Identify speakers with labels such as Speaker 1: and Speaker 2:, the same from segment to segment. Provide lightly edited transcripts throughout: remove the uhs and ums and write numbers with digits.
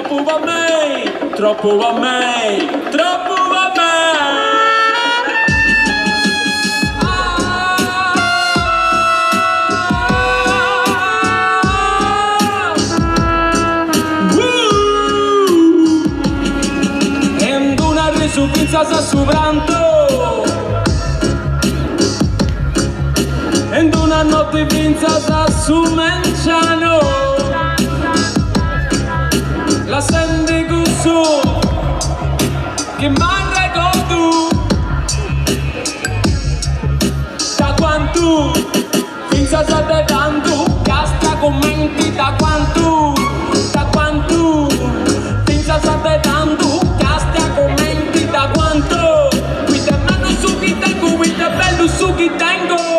Speaker 1: troppo va me, troppo va me, troppo va me. Su pizza sa su pranto ed una notte pizza sa su menciano la senti così che manca con tu da quanto pizza sa te tanto casta commenti da quanto pizza sa te tanto casta commenti da quanto qui te mando su chi tengo qui te bello su chi tengo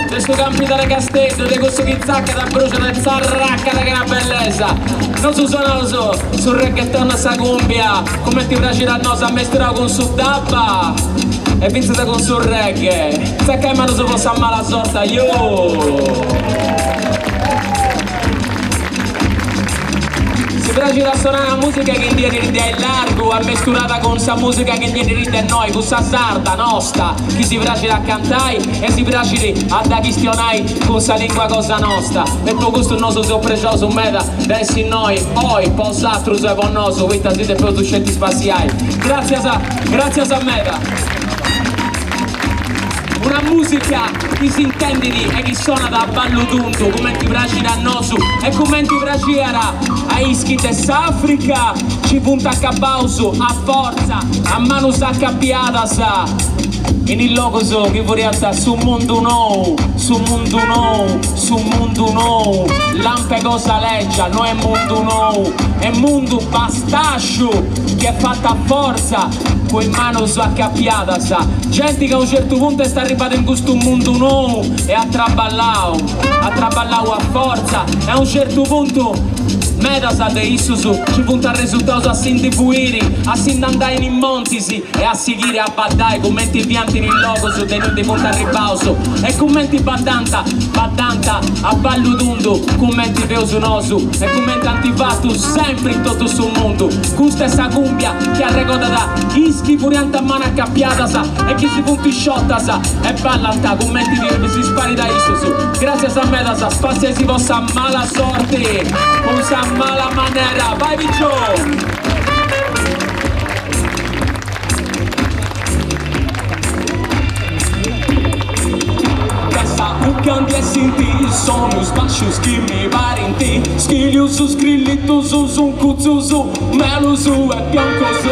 Speaker 1: questo capitale Castello di questo che zacca da brucia da zarracca da che una bellezza non so non lo so sul reggaeton sa cumbia come ti piace la nosa a mestura con su dabba e vincita con sul reggae sa che mano si possa mala sorta yo. Si piace da suonare una musica che indietro ride è largo, è mesturata con sa musica che indietro ride è noi, con sa sarda nostra, chi si piace da cantare e si piace a da questionare con sa lingua cosa nostra, e per questo il nostro prezioso meta, adesso noi, poi, posatro se con noso, questa siete producenti spaziali, grazie a meta. Una musica che si intende di e che suona da ballo tunto come ti piace da nosu e come ti piace era a ischi dell'Africa ci punta a cabauso a forza a mano s'accappiata sa in il logo so che vorrei su mondo nuovo lampe cosa leggia non è mondo nuovo è mondo bastaccio che è fatta a forza con in mano s'accappiata sa gente che a un certo punto sta arrivata in questo mondo nuovo e ha traballao a forza e a un certo punto meta sa de Isusu ci punta al risultato a sin di fuiri a sin andare in montisi e a seguire a baddai commenti pianti in logo su tenuti punta al ribauso e commenti baddanta a ballo tundo commenti peuso nosu e commenti antifatto sempre in tutto sul mondo con stessa cumbia che arregoda da ischi purianta a mano accappiata sa e chi si punti sciotta sa e ballanta commenti di si spari da Isusu grazie a meta sa spazio si possa mala sorte con sa mala manera vai Biggio! Canti e sinti sono spazio schimi parenti schiglio su scrillito su un cuzzo su melo su e bianco su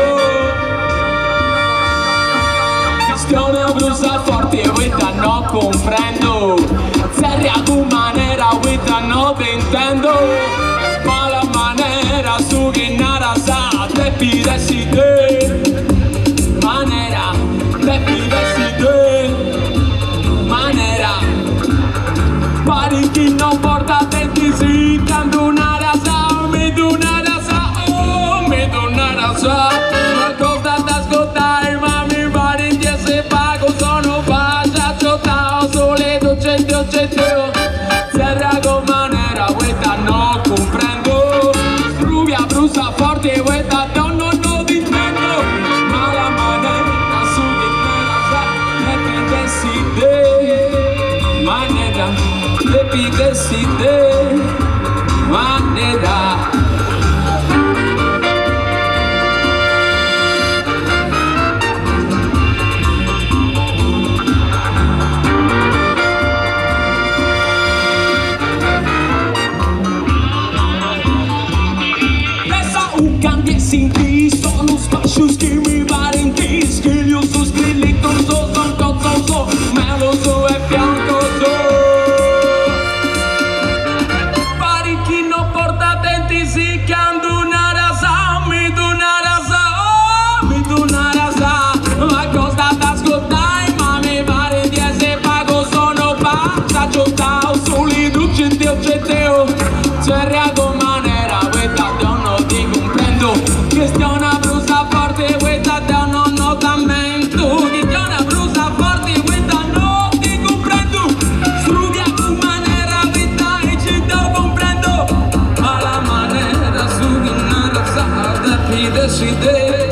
Speaker 1: questione a brusa forte vita no comprendo seria tu manera vita no te intendo ma la manera su che nara sa te pidesi te manera te pidesi te manera pari chi non porta denti si canto una rasa mi do una rasa oh mi do una rasa una cosa da ascoltare ma mi pare in 10 pago sono faccia ciotao sole docente serra con manera questa non comprendo rubia brusa forte questa non ti intendo ma la manera su che me la sa e pensi te manera Baby, decide manera Essa un cambio e sinti sono spazio che mi parenti schiglio su scrillito son cozzo melo su e bianco su decidé,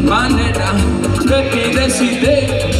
Speaker 1: manera de que decidé.